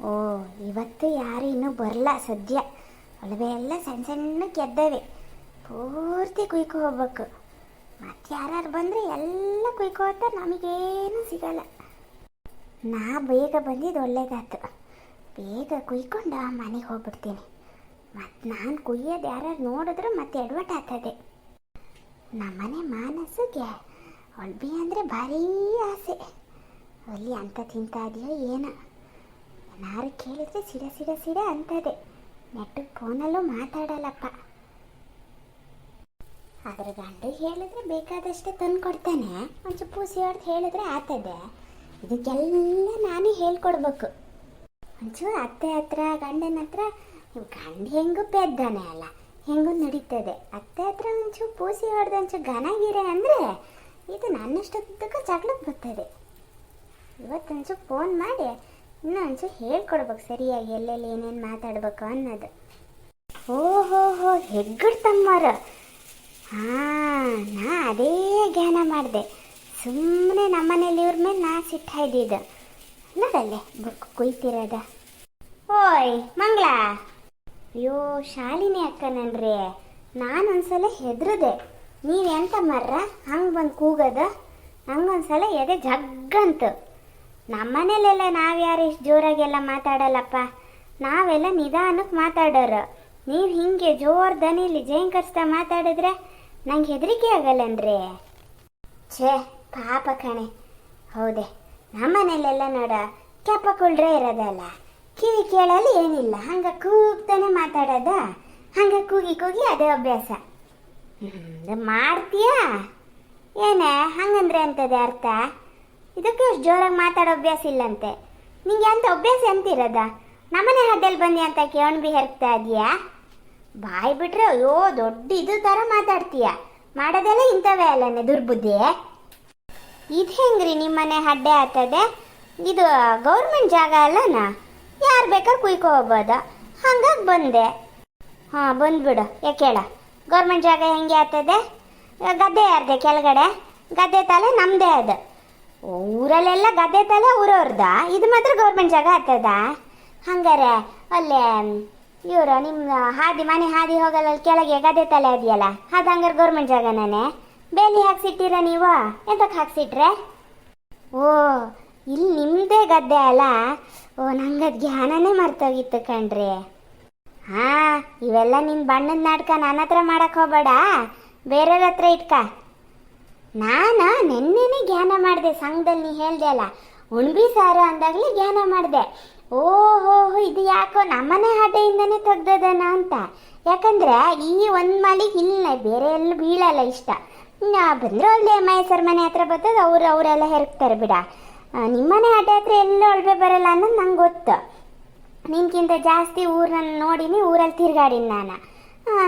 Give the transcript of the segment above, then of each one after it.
ಓ, ಇವತ್ತು ಯಾರು ಇನ್ನೂ ಬರಲ್ಲ ಸದ್ಯ. ಒಳವೆ ಎಲ್ಲ ಸಣ್ಣ ಸಣ್ಣ ಕೆದ್ದವೆ, ಪೂರ್ತಿ ಕುಯ್ಕೊ ಹೋಗ್ಬೇಕು. ಮತ್ತೆ ಯಾರು ಬಂದರೆ ಎಲ್ಲ ಕುಯ್ಕೋತ ನಮಗೇನು ಸಿಗಲ್ಲ. ನಾ ಬೇಗ ಬಂದಿದ್ದು ಒಳ್ಳೇದಾಯ್ತು. ಬೇಗ ಕುಯ್ಕೊಂಡು ಮನೆಗೆ ಹೋಗ್ಬಿಡ್ತೀನಿ. ಮತ್ತು ನಾನು ಕುಯ್ಯೋದು ಯಾರು ನೋಡಿದ್ರು ಮತ್ತೆ ಎಡವಟ್ ಆಗ್ತದೆ. ನಮ್ಮನೆ ಮಾನಸಿಗೆ ಒಳ್ಬಿ ಅಂದರೆ ಭಾರೀ ಆಸೆ. ಅಲ್ಲಿ ಅಂತ ತಿಂತಾ ಇದೆಯೋ ಏನೋ, ಏನಾರು ಕೇಳಿದ್ರೆ ಸಿಡ ಅಂತದೆ. ನೆಟ್ಟಿಗೆ ಫೋನಲ್ಲೂ ಮಾತಾಡಲ್ಲಪ್ಪ. ಅದ್ರ ಗಂಡು ಹೇಳಿದ್ರೆ ಬೇಕಾದಷ್ಟೇ ತಂದು ಕೊಡ್ತಾನೆ. ಒಂಚೂರು ಪೂಸಿ ಹೊಡೆದು ಹೇಳಿದ್ರೆ ಆಗ್ತದೆ. ಇದಕ್ಕೆಲ್ಲ ನಾನೇ ಹೇಳ್ಕೊಡ್ಬೇಕು. ಒಂಚೂರು ಅತ್ತೆ ಹತ್ರ ಗಂಡನ ಹತ್ರ, ಗಂಡು ಹೆಂಗೂ ಪೆದ್ದಾನೆ ಅಲ್ಲ, ಹೆಂಗೂ ನಡೀತದೆ. ಅತ್ತೆ ಹತ್ರ ಒಂಚೂರು ಪೂಸಿ ಹೊಡೆದು ಒಂಚೂರು ಘನಗಿರೆ ಅಂದರೆ ಇದು ನನ್ನಷ್ಟೊತ್ತಕ್ಕೆ ಜಗಳಕ್ಕೆ ಬರ್ತದೆ. ಇವತ್ತೊಂಚೂರು ಫೋನ್ ಮಾಡಿ ಇನ್ನೂ ಒಂಚೂರು ಹೇಳ್ಕೊಡ್ಬೇಕು ಸರಿಯಾಗಿ ಎಲ್ಲೆಲ್ಲಿ ಏನೇನು ಮಾತಾಡ್ಬೇಕು ಅನ್ನೋದು. ಓಹೋ ಹೆಗ್ಗಡ್ತಮ್ಮರ. ಹಾಂ, ನಾ ಅದೇ ಜ್ಞಾನ ಮಾಡಿದೆ. ಸುಮ್ಮನೆ ನಮ್ಮನೇಲಿ ಇವ್ರ ಮೇಲೆ ನಾ ಸಿಟ್ಟಾಯ್ದಿದ್ದು. ನೋಡಲ್ಲೇ ಬುಕ್ ಕುಯ್ತಿರೋದ. ಓಯ್ ಮಂಗಳ. ಅಯ್ಯೋ ಶಾಲಿನಿ ಅಕ್ಕನನ್ರಿ, ನಾನೊಂದ್ಸಲ ಹೆದ್ರದೆ. ನೀವು ಎಂತ ಮರ್ರ ಹಂಗೆ ಬಂದು ಕೂಗದ? ಹಂಗೊಂದ್ಸಲ ಎದೆ ಜಗ್ಗಂತು. ನಮ್ಮನೇಲೆಲ್ಲ ನಾವ್ಯಾರು ಇಷ್ಟು ಜೋರಾಗೆಲ್ಲ ಮಾತಾಡಲ್ಲಪ್ಪ. ನಾವೆಲ್ಲ ನಿಧಾನಕ್ಕೆ ಮಾತಾಡೋರು. ನೀವು ಹಿಂಗೆ ಜೋರು ದನಿಲಿ ಜೇಂಕರಿಸ್ತಾ ಮಾತಾಡಿದ್ರೆ ನಂಗೆ ಹೆದರಿಕೆ ಆಗಲ್ಲನ್ರಿ. ಛೇ ಪಾಪ ಕಣೆ. ಹೌದೇ, ನಮ್ಮನೇಲೆಲ್ಲ ನೋಡ ಕೆಪ್ಪಕುಳ್ರೆ ಇರೋದಲ್ಲ, ಕಿವಿ ಕೇಳಲು ಏನಿಲ್ಲ, ಹಂಗೆ ಕೂಗ್ತಾನೆ ಮಾತಾಡೋದ. ಹಂಗೆ ಕೂಗಿ ಅದೇ ಅಭ್ಯಾಸ. ಮಾಡ್ತೀಯಾ ಏನೇ? ಹಂಗಂದ್ರೆ ಅಂತದೆ ಅರ್ಥ? ಇದಕ್ಕೆ ಅಷ್ಟು ಜೋರಾಗಿ ಮಾತಾಡೋ ಅಭ್ಯಾಸ ಇಲ್ಲಂತೆ ನಿಂಗೆ. ಅಂತ ಅಭ್ಯಾಸ ಎಂತಿರೋದ? ನಮ್ಮನೆ ಹಡ್ಡಲ್ಲಿ ಬಂದಿ ಅಂತ ಕೇವಣ್ ಹೆರ್ಕ್ತಾ ಇದೀಯಾ? ಬಾಯಿ ಬಿಟ್ರೆ ಅಯ್ಯೋ ದೊಡ್ಡ ಇದು ಥರ ಮಾತಾಡ್ತೀಯ. ಮಾಡೋದೆಲ್ಲ ಇಂಥವೇ ಅಲ್ಲನೆ ದುರ್ಬುದ್ಧಿ. ಇದು ಹೆಂಗ್ರಿ ನಿಮ್ಮನೆ ಹಡ್ಡೆ ಆಗ್ತದೆ? ಇದು ಗೌರ್ಮೆಂಟ್ ಜಾಗ ಅಲ್ಲನ, ಯಾರು ಬೇಕಾದ್ರೆ ಕುಯ್ಕೊ ಹೋಗ್ಬೋದ. ಹಂಗಾಗಿ ಬಂದೆ. ಹಾಂ ಬಂದ್ಬಿಡು. ಯಾಕೇಳ ಗೌರ್ಮೆಂಟ್ ಜಾಗ ಹೆಂಗೆ ಆಗ್ತದೆ? ಗದ್ದೆ ಯಾರ್ದೆ ಕೆಳಗಡೆ? ಗದ್ದೆ ತಲೆ ನಮ್ಮದೇ ಅದು. ಊರಲ್ಲೆಲ್ಲ ಗದ್ದೆ ತಲೆ ಊರವ್ರದ, ಇದು ಮಾತ್ರ ಗೌರ್ಮೆಂಟ್ ಜಾಗ ಆಗ್ತದ? ಹಂಗಾರೆ ಅಲ್ಲೇ ಇವರು ನಿಮ್ಮ ಮನೆ ಹಾದಿ ಹೋಗಲ್ಲ, ಕೆಳಗೆ ಗದ್ದೆ ತಲೆ ಅದೆಯಲ್ಲ, ಅದು ಹಂಗಾರೆ ಗೌರ್ಮೆಂಟ್ ಜಾಗನೇ. ಬೇಲಿ ಹಾಕ್ಸಿಟ್ಟಿರ ನೀವು? ಎಂತಕ್ಕೆ ಹಾಕ್ಸಿಟ್ರೆ? ಓ, ಇಲ್ಲಿ ನಿಮ್ಮದೇ ಗದ್ದೆ ಅಲ್ಲ? ಓ, ನಂಗೆ ಅದು ಜ್ಞಾನನೇ ಮರ್ತೋಗಿತ್ತು ಕಣ್ರಿ. ಹಾಂ, ಇವೆಲ್ಲ ನಿನ್ನ ಬಣ್ಣದ ನಾಟಕ ನನ್ನ ಹತ್ರ ಮಾಡಕ್ಕೆ ಹೋಗ್ಬೇಡ, ಬೇರೆಯವ್ರ ಹತ್ರ ಇಟ್ಕ. ನಾನು ನೆನ್ನೆನೇ ಜ್ಞಾನ ಮಾಡಿದೆ. ಸಂಘದಲ್ಲಿ ನೀ ಹೇಳ್ದೆ ಅಲ್ಲ, ಉಣ್ಬಿ ಸಾರು ಅಂದಾಗಲೇ ಜ್ಞಾನ ಮಾಡಿದೆ. ಓಹೋ, ಇದು ಯಾಕೋ ನಮ್ಮನೆ ಹಾಟೆಯಿಂದನೇ ತೆಗ್ದದನ ಅಂತ. ಯಾಕಂದ್ರೆ ಈ ಒಂದು ಮಾಲಿಗೆ ಇಲ್ಲ, ಬೇರೆ ಎಲ್ಲ ಬೀಳಲ್ಲ ಇಷ್ಟ. ಬಂದರೆ ಒಳ್ಳೆ ಮೈಸೂರು ಮನೆ ಹತ್ರ ಬರ್ತದೆ, ಅವರೆಲ್ಲ ಹೆರಕ್ತಾರೆ ಬಿಡ. ನಿಮ್ಮನೆ ಹಾಟೆ ಹತ್ರ ಎಲ್ಲ ಒಳ್ಳೆ ಬರಲ್ಲ ಅನ್ನೋದು ನಂಗೆ ಗೊತ್ತು. ನಿನ್ಕಿಂತ ಜಾಸ್ತಿ ಊರನ್ನ ನೋಡಿನಿ, ಊರಲ್ಲಿ ತಿರ್ಗಾಡಿನಿ ನಾನು.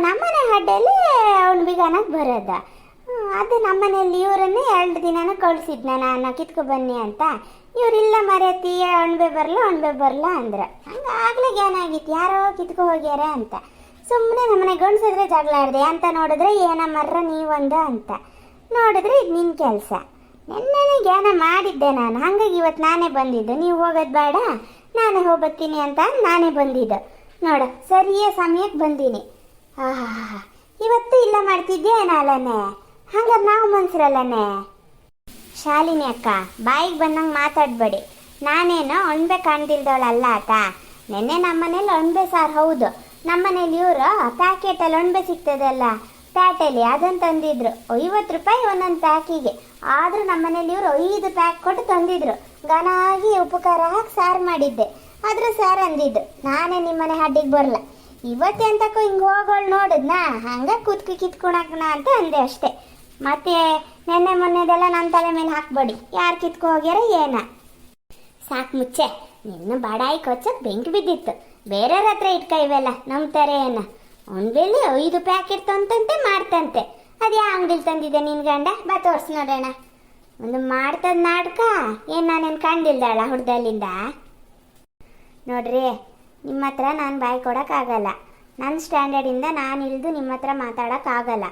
ನಮ್ಮನೆ ಅಡ್ಡೆಯಲ್ಲಿ ಉಣ್ಬಿಗೆ ಅನ್ನೋದು ಬರೋದು. ಅದು ನಮ್ಮನೆಯಲ್ಲಿ ಇವರನ್ನೇ 2 ದಿನನೂ ಕಳಿಸಿದ್ನ ನಾನು, ಕಿತ್ಕೊ ಬನ್ನಿ ಅಂತ. ಇವರಿಲ್ಲ ಮರೆತಿ ಅಣ್ಬೆ ಬರಲ್ಲ ಅಂದ್ರೆ. ಹಂಗೆ ಆಗಲೇ ಜ್ಞಾನ ಆಗಿತ್ತು, ಯಾರೋ ಕಿತ್ಕೊ ಹೋಗ್ಯಾರ ಅಂತ. ಸುಮ್ಮನೆ ನಮ್ಮನೆ ಗಂಡ್ಸಿದ್ರೆ ಜಗಳ ಆಡಿದೆ ಅಂತ. ನೋಡಿದ್ರೆ ಏನ ಮರ್ರ ನೀವೊಂದು ಅಂತ. ನೋಡಿದ್ರೆ ಇದು ನಿನ್ನ ಕೆಲಸ. ನೆನ್ನೆನೇ ಜ್ಞಾನ ಮಾಡಿದ್ದೆ ನಾನು. ಹಾಗಾಗಿ ಇವತ್ತು ನಾನೇ ಬಂದಿದ್ದು. ನೀವು ಹೋಗೋದು ಬೇಡ, ನಾನೇ ಹೋಗ್ಬತ್ತೀನಿ ಅಂತ ನಾನೇ ಬಂದಿದ್ದು. ನೋಡ ಸರಿಯೇ ಸಮಯಕ್ಕೆ ಬಂದೀನಿ. ಆಹಾ, ಇವತ್ತು ಇಲ್ಲ ಮಾಡ್ತಿದ್ಯೇನಲ್ಲನೆ? ಹಂಗಾರೆ ನಾವು ಮನ್ಸರಲ್ಲನೆ. ಶಾಲಿನಿ ಅಕ್ಕ, ಬಾಯಿಗೆ ಬಂದಂಗೆ ಮಾತಾಡಬೇಡಿ. ನಾನೇನೋ ಒಣ್ಬೆ ಕಾಣ್ದಿಲ್ದವಳಲ್ಲ ಆತ. ನೆನ್ನೆ ನಮ್ಮನೇಲಿ ಒಣ್ಬೆ ಸಾರು. ಹೌದು, ನಮ್ಮನೇಲಿ ಇವರು ಪ್ಯಾಕೆಟಲ್ಲಿ ಒಣ್ಬೆ ಸಿಗ್ತದಲ್ಲ ಪ್ಯಾಟಲ್ಲಿ, ಅದನ್ನು ತಂದಿದ್ರು. 50 ರೂಪಾಯಿ ಒಂದೊಂದು ಪ್ಯಾಕಿಗೆ. ಆದರೂ ನಮ್ಮನೇಲಿ ಇವರು 5 ಪ್ಯಾಕ್ ಕೊಟ್ಟು ತಂದಿದ್ರು. ಘನಾಗಿ ಉಪ್ಪು ಖಾರ ಹಾಕಿ ಸಾರು ಮಾಡಿದ್ದೆ. ಅದ್ರ ಸಾರು ಅಂದಿದ್ದು. ನಾನೇ ನಿಮ್ಮನೆ ಹಡ್ಡಿಗೆ ಬರಲ್ಲ. ಇವತ್ತೆಂತಕ್ಕೂ ಹಿಂಗೆ ಹೋಗೋಳು ನೋಡಿದ್ನಾ, ಹಂಗೆ ಕಿತ್ಕೊಳಕಣ ಅಂತ ಅಂದೆ ಅಷ್ಟೇ. ಮತ್ತೆ ನೆನ್ನೆ ಮೊನ್ನೆದೆಲ್ಲ ನನ್ನ ತಲೆ ಮೇಲೆ ಹಾಕ್ಬೇಡಿ. ಯಾರು ಕಿತ್ಕೊ ಹೋಗ್ಯಾರ ಏನ? ಸಾಕು ಮುಚ್ಚೆ. ನಿನ್ನ ಬಾಡಾಯಿ ಕೊಚ್ಚಕ್ಕೆ ಬೆಂಕಿ ಬಿದ್ದಿತ್ತು. ಬೇರೆಯವ್ರ ಹತ್ರ ಇಟ್ಕ ಇವೆಲ್ಲ ನಂಬ್ತಾರೆ ಏನ? ಒಂದೇಲಿ 5 ಪ್ಯಾಕೆಟ್ ತಂತಂತೆ ಮಾಡ್ತಂತೆ. ಅದು ಯಾವ ಅಂಗಡಿಲಿ ತಂದಿದ್ದೆ ನಿನ್ನ ಗಂಡ? ಬಾ ತೋರ್ಸಿ ನೋಡೋಣ. ಒಂದು ಮಾಡ್ತದ ನಾಟಕ ಏನು ನಾನೇನು ಕಂಡಿಲ್ದಾಳ ಹುಡ್ದಲ್ಲಿಂದ? ನೋಡ್ರಿ, ನಿಮ್ಮ ಹತ್ರ ನಾನು ಬಾಯಿ ಕೊಡೋಕ್ಕಾಗಲ್ಲ. ನನ್ನ ಸ್ಟ್ಯಾಂಡರ್ಡಿಂದ ನಾನು ಇಳಿದು ನಿಮ್ಮ ಹತ್ರ ಮಾತಾಡೋಕ್ಕಾಗಲ್ಲ.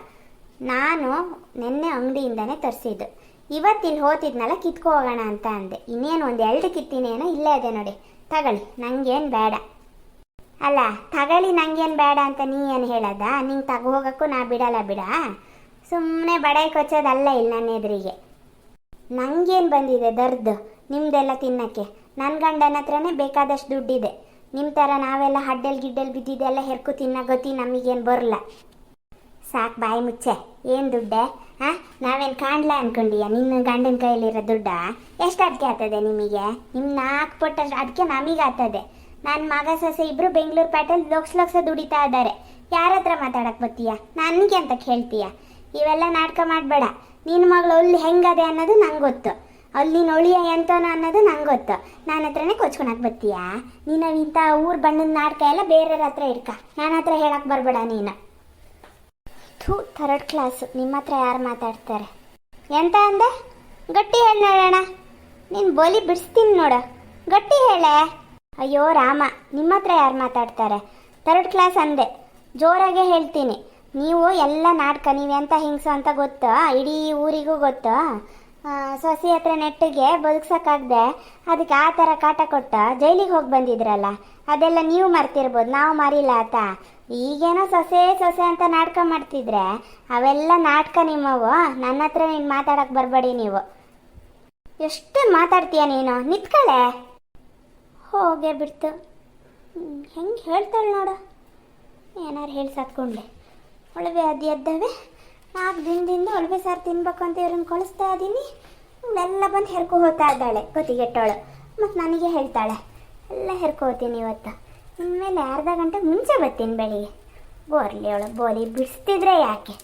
ನಾನು ನಿನ್ನೆ ಅಂಗಡಿಯಿಂದನೇ ತರಿಸಿದ್ದು. ಇವತ್ತಿಲ್ಲಿ ಹೋತಿದ್ನಲ್ಲ ಕಿತ್ಕೊ ಹೋಗೋಣ ಅಂತ ಅಂದೆ. ಇನ್ನೇನು ಒಂದು 2 ಕಿತ್ತಿನೇನೋ ಇಲ್ಲೇ ಇದೆ ನೋಡಿ. ತಗೊಳ್ಳಿ, ನಂಗೇನು ಬೇಡ. ಅಲ್ಲ, ತಗೊಳ್ಳಿ ನಂಗೇನು ಬೇಡ ಅಂತ ನೀ ಏನು ಹೇಳದ? ನಿಂಗೆ ತಗೋ ಹೋಗೋಕ್ಕೂ ನಾ ಬಿಡಲ್ಲ ಬಿಡ. ಸುಮ್ಮನೆ ಬಡಾಯಿ ಕೊಚ್ಚೋದಲ್ಲ ಇಲ್ಲ ನನ್ನ ಎದುರಿಗೆ. ನಂಗೇನು ಬಂದಿದೆ ದರ್ದು ನಿಮ್ಮದೆಲ್ಲ ತಿನ್ನೋಕ್ಕೆ? ನನ್ನ ಗಂಡನ ಹತ್ರನೇ ಬೇಕಾದಷ್ಟು ದುಡ್ಡಿದೆ. ನಿಮ್ಮ ಥರ ನಾವೆಲ್ಲ ಹಡ್ಡೆಲ್ ಗಿಡ್ಡೆಲ್ ಬಿದ್ದಿದ್ದೆಲ್ಲ ಹೆರ್ಕು ತಿನ್ನೋ ಗತಿ ನಮಗೇನು ಬರಲ್ಲ. ಸಾಕು, ಬಾಯಿ ಮುಚ್ಚೆ. ಏನು ದುಡ್ಡೆ? ಹಾಂ, ನಾವೇನು ಕಾಣ್ಲ ಅನ್ಕೊಂಡಿಯ? ನಿನ್ನ ಗಂಡನ ಕೈಲಿರೋ ದುಡ್ಡ ಎಷ್ಟು ಅಡಿಕೆ ಆಗ್ತದೆ ನಿಮಗೆ? ನಿಮ್ಮ 4 ಪಟ್ಟು ಅದಕ್ಕೆ ನಮಗೆ ಆಗ್ತದೆ. ನನ್ನ ಮಗ ಸೊಸೆ ಇಬ್ಬರು ಬೆಂಗಳೂರು ಪೇಟೆಲ್ ಲಕ್ಷ ದುಡಿತಾ ಇದ್ದಾರೆ. ಯಾರ ಹತ್ರ ಮಾತಾಡಕ್ಕೆ ಬರ್ತೀಯ? ನನಗೆ ಅಂತ ಹೇಳ್ತೀಯ? ಇವೆಲ್ಲ ನಾಟಕ ಮಾಡಬೇಡ. ನಿನ್ನ ಮಗಳು ಅಲ್ಲಿ ಹೆಂಗದೆ ಅನ್ನೋದು ನಂಗೆ ಗೊತ್ತು. ಅಲ್ಲಿ ನೀನು ಒಳಿಯ ಎಂತನೋ ಅನ್ನೋದು ನಂಗೆ ಗೊತ್ತು. ನನ್ನ ಹತ್ರನೇ ಕೊಚ್ಕೊಳಕ್ಕೆ ಬರ್ತೀಯಾ? ನೀನು ಇಂಥ ಊರು ಬಣ್ಣದ ನಾಟಕ ಎಲ್ಲ ಬೇರೆಯವ್ರ ಹತ್ರ ಇಡ್ಕ, ನನ್ನ ಹತ್ರ ಹೇಳಕ್ಕೆ ಬರಬೇಡ ನೀನು. ಥೂ, 3rd ಕ್ಲಾಸು. ನಿಮ್ಮ ಹತ್ರ ಯಾರು ಮಾತಾಡ್ತಾರೆ? ಎಂತ ಅಂದೆ? ಗಟ್ಟಿ ಹೇಳಿ ನೋಡೋಣ. ನೀನು ಬೋಲಿ ಬಿಡಿಸ್ತೀನಿ ನೋಡು, ಗಟ್ಟಿ ಹೇಳೆ. ಅಯ್ಯೋ ರಾಮ, ನಿಮ್ಮ ಹತ್ರ ಯಾರು ಮಾತಾಡ್ತಾರೆ? 3rd ಕ್ಲಾಸ್ ಅಂದೆ, ಜೋರಾಗೆ ಹೇಳ್ತೀನಿ. ನೀವು ಎಲ್ಲ ನಾಟಕ, ನೀವೆಂತ ಹಿಂಗ್ಸು ಅಂತ ಗೊತ್ತು, ಇಡೀ ಊರಿಗೂ ಗೊತ್ತು. ಸೊಸೆ ಹತ್ರ ನೆಟ್ಟಿಗೆ ಬದುಕ್ಸೋಕ್ಕಾಗದೆ ಅದಕ್ಕೆ ಆ ಥರ ಕಾಟ ಕೊಟ್ಟು ಜೈಲಿಗೆ ಹೋಗಿ ಬಂದಿದ್ರಲ್ಲ, ಅದೆಲ್ಲ ನೀವು ಮರ್ತಿರ್ಬೋದು, ನಾವು ಮರಿಲ್ಲ ಆತ. ಈಗೇನೋ ಸೊಸೆ ಸೊಸೆ ಅಂತ ನಾಟಕ ಮಾಡ್ತಿದ್ರೆ ಅವೆಲ್ಲ ನಾಟಕ ನಿಮ್ಮವು. ನನ್ನ ಹತ್ರ ನೀನು ಮಾತಾಡೋಕ್ಕೆ ಬರಬೇಡಿ ನೀವು. ಎಷ್ಟು ಮಾತಾಡ್ತೀಯ ನೀನು? ನಿತ್ಕಳೆ. ಹೋಗೇ ಬಿಡ್ತು. ಹೆಂಗೆ ಹೇಳ್ತಾಳೆ ನೋಡು. ಏನಾರು ಹೇಳಿ ಸತ್ಕೊಂಡೆ. ಒಳವೆ ಅದು ಎದ್ದವೆ 4 ದಿನದಿಂದ ಒಳವೆ ಸಾರು ತಿನ್ಬೇಕು ಅಂತ ಇವ್ರನ್ನ ಕಳಿಸ್ತಾ ಇದ್ದೀನಿ. ಎಲ್ಲ ಬಂದು ಹೆರ್ಕೊ ಹೋಗ್ತಾ ಇದ್ದಾಳೆ ಗೊತ್ತಿಗೆಟ್ಟವಳು. ಮತ್ತು ನನಗೆ ಹೇಳ್ತಾಳೆ ಎಲ್ಲ ಹೆರ್ಕೊ ಹೋಗ್ತೀನಿ ಇವತ್ತು. ಇನ್ಮೇಲೆ ಅರ್ಧ ಗಂಟೆ ಮುಂಚೆ ಬರ್ತೀನಿ ಬೆಳಿಗ್ಗೆ. ಬೋರ್ಲಿ ಅವಳು ಬೋಲಿ ಬಿಡಿಸ್ತಿದ್ರೆ ಯಾಕೆ?